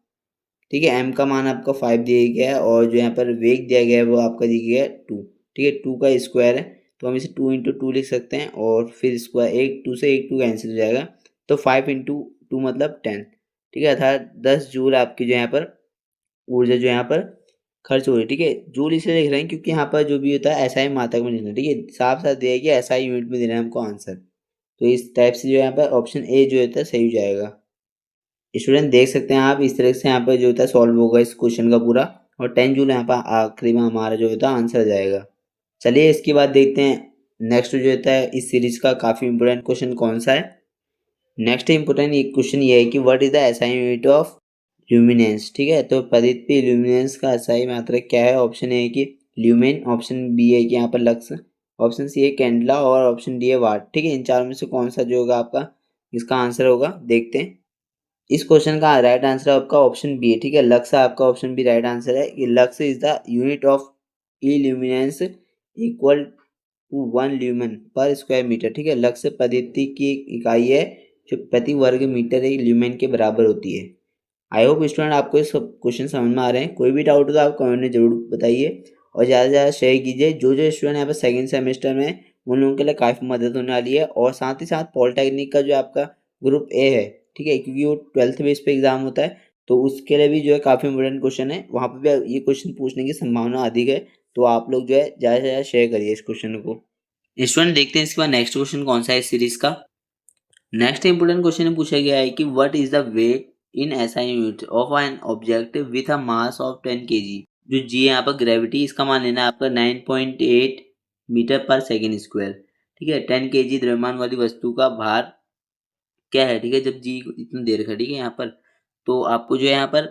ठीक है। M का मान आपका 5 दिया गया है और जो यहाँ पर वेग दिया गया है वो आपका दिया गया है 2, ठीक है। 2 का स्क्वायर है तो हम इसे 2 इंटू 2 लिख सकते हैं और फिर स्क्वायर, एक 2 से एक 2 कैंसिल हो जाएगा, तो 5 इंटू 2 मतलब 10, ठीक है। अर्थात 10 जूल आपकी जो यहाँ पर ऊर्जा जो यहाँ पर खर्च हो रही है, ठीक है। जूल इसलिए लिख रहे हैं क्योंकि यहाँ पर जो भी होता है SI मात्रक में लिखना है, ठीक है। साफ साफ दिया गया SI यूनिट में देना है हमको आंसर। तो इस टाइप से जो यहाँ पर ऑप्शन ए जो होता है सही हो जाएगा। स्टूडेंट देख सकते हैं आप इस तरह से यहाँ पर जो होता है सॉल्व होगा इस क्वेश्चन का पूरा, और 10 जूल यहाँ पर आखिरी में हमारा जो होता है आंसर आ जाएगा। चलिए इसके बाद देखते हैं नेक्स्ट जो होता है इस सीरीज का काफ़ी इंपोर्टेंट क्वेश्चन कौन सा है। नेक्स्ट इंपोर्टेंट क्वेश्चन ये है कि what is the SI unit of luminance, ठीक है। तो प्रदीप्ति ल्यूमिनेंस का एसआई मात्रक क्या है। ऑप्शन ए है कि ल्यूमेन, ऑप्शन बी है कि यहाँ पर लक्स, ऑप्शन सी है कैंडला और ऑप्शन डी है वाट, ठीक है। इन चारों में से कौन सा जो होगा आपका इसका आंसर होगा देखते हैं। इस क्वेश्चन का राइट आंसर आपका ऑप्शन बी है, ठीक है। लक्स आपका ऑप्शन बी राइट आंसर है कि lux is the unit of illuminance equal to 1 lumen per square metre, ठीक है। लक्स प्रदीप्ति की एक इकाई है जो प्रति वर्ग मीटर एक ल्यूमेन के बराबर होती है। आई होप स्टूडेंट आपको ये सब क्वेश्चन समझ में आ रहे हैं। कोई भी डाउट हो तो आप कमेंट में जरूर बताइए और ज़्यादा से ज़्यादा शेयर कीजिए। जो जो स्टूडेंट यहाँ पर सेकंड सेमेस्टर में उन लोगों के लिए काफ़ी मदद होने वाली है। और साथ ही साथ पॉलिटेक्निक का जो आपका ग्रुप ए है, ठीक है, क्योंकि वो 12th बेस पे एग्जाम होता है तो उसके लिए भी जो है काफ़ी इंपॉर्टेंट क्वेश्चन है, वहाँ पर भी ये क्वेश्चन पूछने की संभावना अधिक है। तो आप लोग जो है ज़्यादा से ज़्यादा शेयर करिए इस क्वेश्चन को। स्टूडेंट देखते हैं इसके बाद नेक्स्ट क्वेश्चन कौन सा है इस सीरीज का। नेक्स्ट इंपोर्टेंट क्वेश्चन में पूछा गया है कि what is the weight in SI unit of an object with a mass of 10 kg। जो जी है यहाँ पर ग्रेविटी, इसका मान लेना है आपका 9.8 मीटर पर सेकेंड स्क्वायर, ठीक है। 10 kg द्रव्यमान वाली वस्तु का भार क्या है, ठीक है, जब जी इतना दे रखा है, ठीक है। यहाँ पर तो आपको जो है यहाँ पर,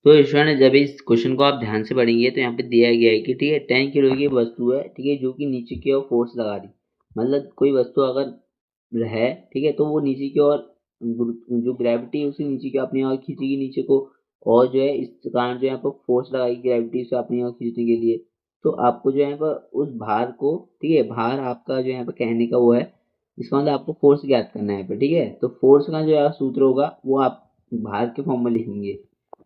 तो स्टूडेंट जब इस क्वेश्चन को आप ध्यान से पढ़ेंगे तो यहाँ पे दिया गया है कि ठीक है 10 किलो की वस्तु है, ठीक है, जो कि नीचे की ओर फोर्स लगा रही, मतलब कोई वस्तु अगर है, ठीक है, तो वो नीचे की ओर जो ग्रेविटी है उसे नीचे की अपनी ओर खींचेगी नीचे को, और जो है इस कारण जो यहाँ पर फोर्स लगाई ग्रेविटी से अपनी ओर खींचने के लिए, तो आपको जो है यहाँ पर उस भार को, ठीक है, भार आपका जो यहाँ पर कहने का वो है, इसका मतलब आपको फोर्स ज्ञात करना है यहाँ पे, ठीक है। तो फोर्स का जो है सूत्र होगा वो आप भार के फॉर्म में लिखेंगे।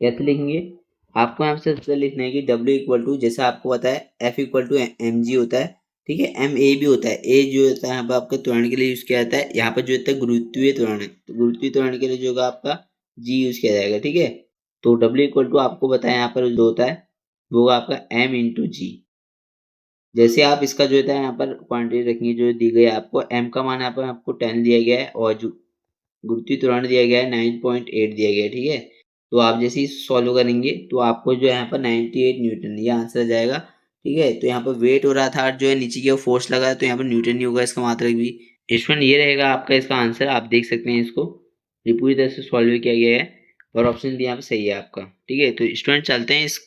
कैसे लिखेंगे? आपको यहाँ से सबसे लिखना है कि W इक्वल टू, जैसे आपको पता है F equal to M G होता है, ठीक है, एम ए भी होता है। ए जो होता है यहाँ पर आपका त्वरण के लिए यूज किया जाता है, यहाँ पर जो होता है गुरुत्वीय त्वरण है, तो गुरुत्वीय त्वरण के लिए जो होगा आपका जी यूज किया जाएगा, ठीक है। तो W इक्वल टू आपको बताया यहाँ पर जो होता है वो होगा आपका M इंटू जी। जैसे आप इसका जो होता है यहाँ पर क्वांटिटी रखेंगे जो दी गई है आपको, M का मान यहाँ पर आपको 10 दिया गया है और जो गुरुत्वीय त्वरण दिया गया है 9.8 दिया गया है, ठीक है। तो आप जैसे ही सॉल्व करेंगे तो आपको जो है यहाँ पर 98 न्यूटन ये आंसर आ जाएगा, ठीक है। तो यहाँ पर वेट हो रहा था जो है नीचे की ओर फोर्स लगा है, तो यहाँ पर न्यूटन नहीं होगा इसका मात्रक भी। स्टूडेंट ये रहेगा आपका इसका आंसर, आप देख सकते हैं इसको, ये पूरी तरह से सॉल्व किया गया है और ऑप्शन भी यहाँ पर सही है आपका, ठीक है। तो स्टूडेंट चलते हैं इस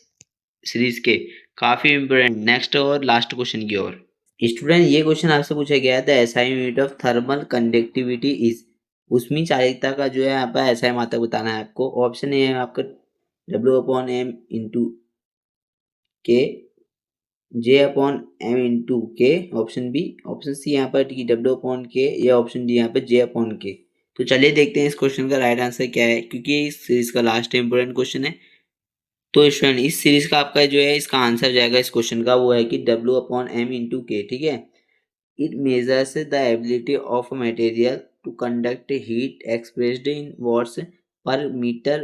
सीरीज के काफी इंपोर्टेंट नेक्स्ट और लास्ट क्वेश्चन की ओर। स्टूडेंट ये क्वेश्चन आपसे पूछा गया है, the SI unit of thermal conductivity is, उसमें चालकता का जो है यहाँ पर एसआई मात्रक बताना है आपको। ऑप्शन ए है आपका W अपॉन एम इंटू के, J अपॉन एम इंटू के, ऑप्शन बी, ऑप्शन सी यहाँ पर W अपॉन के, या ऑप्शन डी यहाँ पर J अपॉन के। तो चलिए देखते हैं इस क्वेश्चन का राइट आंसर क्या है, क्योंकि इस सीरीज का लास्ट इंपोर्टेंट क्वेश्चन है। तो स्टूडेंट इस सीरीज का आपका जो है इसका आंसर जाएगा इस क्वेश्चन का, वो है कि W अपॉन एम इंटू के, ठीक है। It measures the ability of a material to conduct heat expressed in watts per meter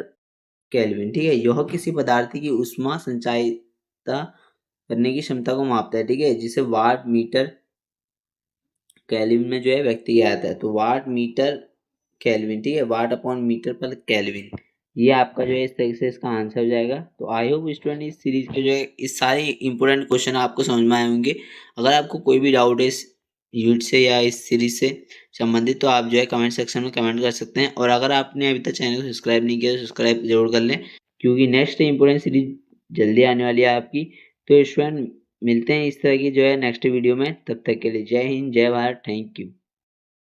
Kelvin, ठीक है। यह किसी पदार्थ की ऊष्मा संचायिता करने की क्षमता को मापता है, ठीक है, जिसे वाट मीटर केल्विन में जो है व्यक्त किया जाता है। तो वाट मीटर केल्विन, ठीक है, वाट अपॉन मीटर पर केल्विन, ये आपका जो है इस तरीके से इसका आंसर हो जाएगा। तो आई होप स्टूडेंट इस सीरीज के जो है इस सारे इंपॉर्टेंट क्वेश्चन आपको समझ में आए होंगे। अगर आपको कोई भी डाउट है इस यूनिट से या इस सीरीज से संबंधित, तो आप जो है कमेंट सेक्शन में कमेंट कर सकते हैं। और अगर आपने अभी तक चैनल को सब्सक्राइब नहीं किया तो सब्सक्राइब जरूर कर लें, क्योंकि नेक्स्ट इंपॉर्टेंट सीरीज जल्दी आने वाली है आपकी। तो स्टूडेंट मिलते हैं इस तरह की जो है नेक्स्ट वीडियो में, तब तक के लिए जय हिंद, जय भारत, थैंक यू।